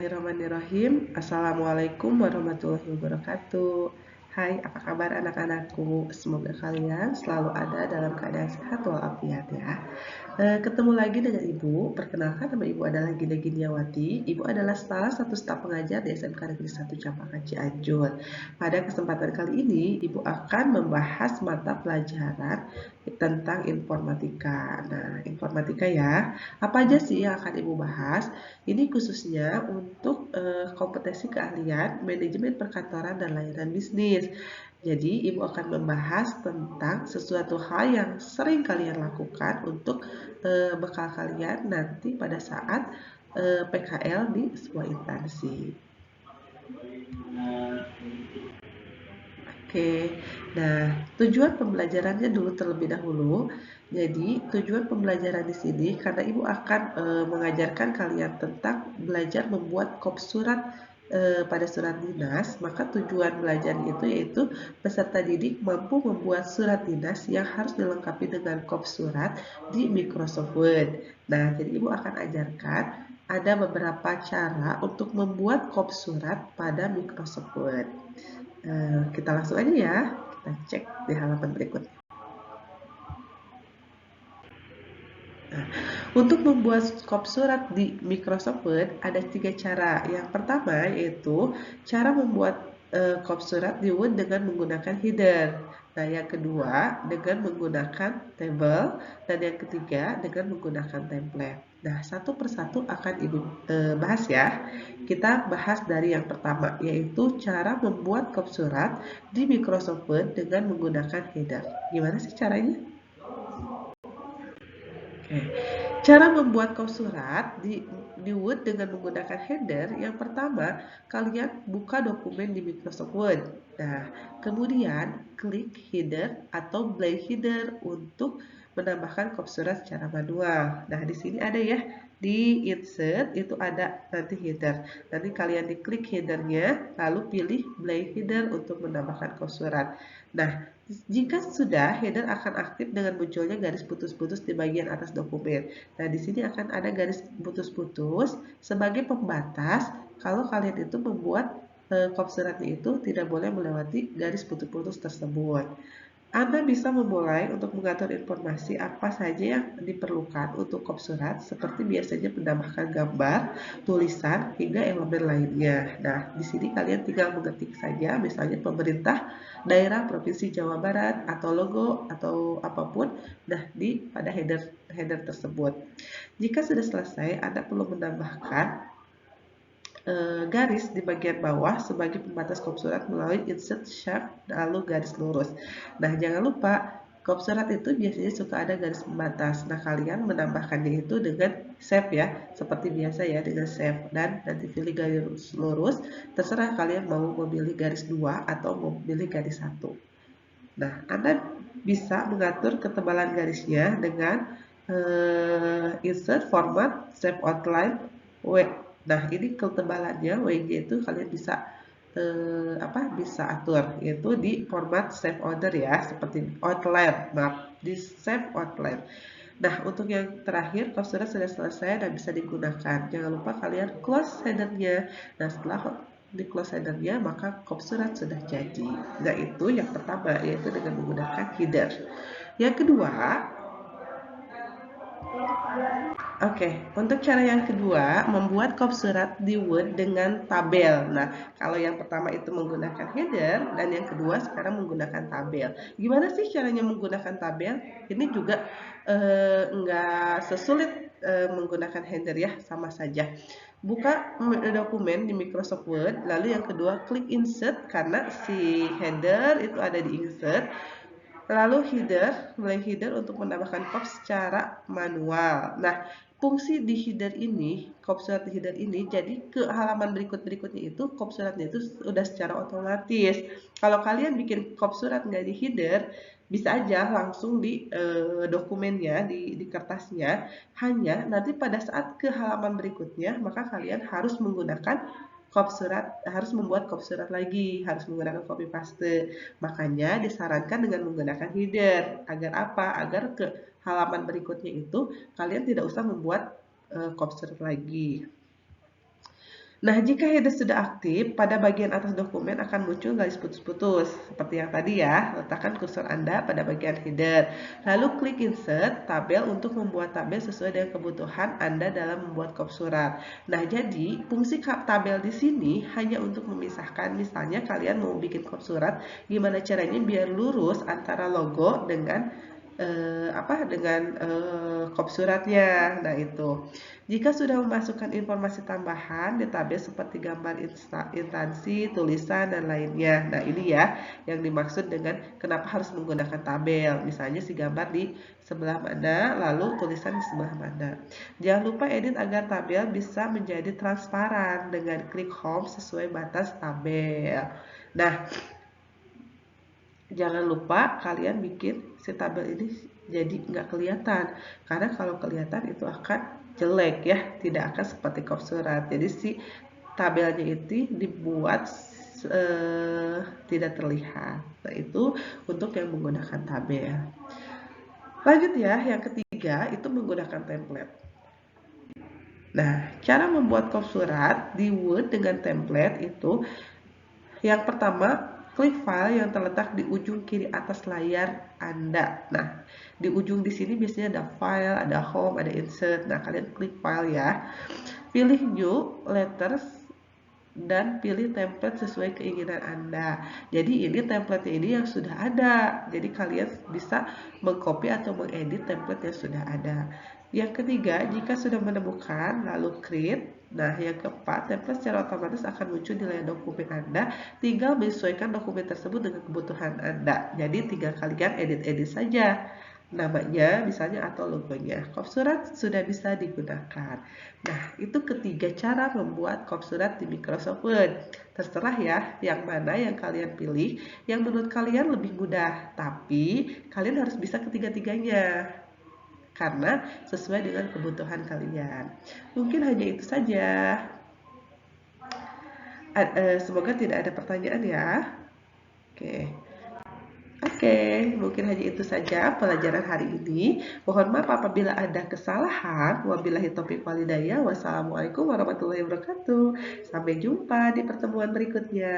Bismillahirrahmanirrahim. Assalamualaikum warahmatullahi wabarakatuh. Hai, apa kabar anak-anakku? Semoga kalian selalu ada dalam keadaan sehat walafiat ya. Ketemu lagi dengan Ibu. Perkenalkan, nama Ibu adalah Gina Giniawati. Ibu adalah salah satu staf pengajar di SMK Negeri 1 Campakan Cianjur. Pada kesempatan kali ini, Ibu akan membahas mata pelajaran tentang informatika. Nah, informatika ya. Apa aja sih yang akan Ibu bahas? Ini khususnya untuk kompetensi keahlian manajemen perkantoran dan layanan bisnis. Jadi, Ibu akan membahas tentang sesuatu hal yang sering kalian lakukan untuk bekal kalian nanti pada saat PKL di sebuah instansi. Oke, nah tujuan pembelajarannya dulu terlebih dahulu. Jadi tujuan pembelajaran di sini karena Ibu akan mengajarkan kalian tentang belajar membuat kop surat pada surat dinas, maka tujuan belajar itu yaitu peserta didik mampu membuat surat dinas yang harus dilengkapi dengan kop surat di Microsoft Word. Nah, jadi Ibu akan ajarkan ada beberapa cara untuk membuat kop surat pada Microsoft Word. Kita langsung aja ya, kita cek di halaman berikutnya. Nah, untuk membuat skop surat di Microsoft Word ada 3 cara. Yang pertama yaitu cara membuat kop surat di Word dengan menggunakan header. Nah, yang kedua dengan menggunakan table, dan yang ketiga dengan menggunakan template. Nah, satu persatu akan Ibu bahas ya. Kita bahas dari yang pertama, yaitu cara membuat kop surat di Microsoft Word dengan menggunakan header. Gimana sih caranya? Oke. Cara membuat kop surat di Word dengan menggunakan header, yang pertama, kalian buka dokumen di Microsoft Word. Nah, kemudian klik header atau blank header untuk menambahkan kop surat secara manual. Nah, di sini ada ya, di insert itu ada nanti header. Nanti kalian diklik headernya, lalu pilih blank header untuk menambahkan kop surat. Nah, jika sudah, header akan aktif dengan munculnya garis putus-putus di bagian atas dokumen. Nah, di sini akan ada garis putus-putus sebagai pembatas kalau kalian itu membuat kop suratnya itu tidak boleh melewati garis putus-putus tersebut. Anda bisa memulai untuk mengatur informasi apa saja yang diperlukan untuk kop surat, seperti biasanya menambahkan gambar, tulisan, hingga elemen lainnya. Nah, di sini kalian tinggal mengetik saja, misalnya pemerintah daerah Provinsi Jawa Barat, atau logo, atau apapun, nah pada header tersebut. Jika sudah selesai, Anda perlu menambahkan garis di bagian bawah sebagai pembatas kop surat melalui insert sharp lalu garis lurus. Nah, jangan lupa kop surat itu biasanya suka ada garis pembatas. Nah, kalian menambahkannya itu dengan save ya, seperti biasa ya, dengan save, dan nanti pilih garis lurus. Terserah kalian mau memilih garis 2 atau memilih garis 1. Nah, Anda bisa mengatur ketebalan garisnya dengan insert format save outline W. Nah, ini ketebalannya WG itu kalian bisa bisa atur, yaitu di format save order ya, seperti outline, maaf, di save outline. Nah, untuk yang terakhir, kalau sudah selesai dan bisa digunakan, jangan lupa kalian close headernya. Nah, setelah di close headernya, maka kop surat sudah jadi. Nah, itu yang pertama, yaitu dengan menggunakan header. Yang kedua, untuk cara yang kedua, membuat kop surat di Word dengan tabel. Nah, kalau yang pertama itu menggunakan header, dan yang kedua sekarang menggunakan tabel. Gimana sih caranya menggunakan tabel? Ini juga nggak sesulit menggunakan header ya, sama saja. Buka dokumen di Microsoft Word, lalu yang kedua klik insert, karena si header itu ada di insert. Lalu blank header untuk menambahkan kop secara manual. Nah, fungsi di header ini, kop surat di header ini, jadi ke halaman berikutnya itu, kop suratnya itu sudah secara otomatis. Kalau kalian bikin kop surat nggak di header, bisa aja langsung di dokumennya, di kertasnya. Hanya nanti pada saat ke halaman berikutnya, maka kalian harus menggunakan harus membuat kop surat lagi, harus menggunakan copy paste. Makanya disarankan dengan menggunakan header. Agar apa? Agar ke halaman berikutnya itu kalian tidak usah membuat kop surat lagi. Nah, jika header sudah aktif, pada bagian atas dokumen akan muncul garis putus-putus. Seperti yang tadi ya, letakkan kursor Anda pada bagian header. Lalu klik Insert tabel untuk membuat tabel sesuai dengan kebutuhan Anda dalam membuat kop surat. Nah, jadi fungsi tabel di sini hanya untuk memisahkan, misalnya kalian mau bikin kop surat, gimana caranya biar lurus antara logo dengan kop suratnya. Nah, itu. Jika sudah memasukkan informasi tambahan di tabel seperti gambar instansi, tulisan, dan lainnya. Nah, ini ya yang dimaksud dengan kenapa harus menggunakan tabel. Misalnya si gambar di sebelah mana, lalu tulisan di sebelah mana. Jangan lupa edit agar tabel bisa menjadi transparan dengan klik home sesuai batas tabel. Nah, jangan lupa kalian bikin si tabel ini jadi nggak kelihatan, karena kalau kelihatan itu akan jelek ya, tidak akan seperti kop surat. Jadi si tabelnya itu dibuat tidak terlihat. Nah, itu untuk yang menggunakan tabel. Lanjut ya, yang ketiga itu menggunakan template. Nah, cara membuat kop surat di Word dengan template itu yang pertama, klik file yang terletak di ujung kiri atas layar Anda. Nah, di ujung di sini biasanya ada file, ada home, ada insert. Nah, kalian klik file ya. Pilih new letters dan pilih template sesuai keinginan Anda. Jadi ini template ini yang sudah ada. Jadi kalian bisa mengcopy atau mengedit template yang sudah ada. Yang ketiga, jika sudah menemukan, lalu create. Nah, yang keempat, template secara otomatis akan muncul di layar dokumen Anda. Tinggal menyesuaikan dokumen tersebut dengan kebutuhan Anda. Jadi tinggal kalian edit-edit saja namanya misalnya atau logonya. Kop surat sudah bisa digunakan. Nah, itu ketiga cara membuat kop surat di Microsoft Word. Terserah ya, yang mana yang kalian pilih, yang menurut kalian lebih mudah. Tapi, kalian harus bisa ketiga-tiganya. Karena sesuai dengan kebutuhan kalian. Mungkin hanya itu saja. Semoga tidak ada pertanyaan ya. Oke. Oke, mungkin hanya itu saja pelajaran hari ini. Mohon maaf apabila ada kesalahan. Wabillahi taufiq walhidayah. Wassalamualaikum warahmatullahi wabarakatuh. Sampai jumpa di pertemuan berikutnya.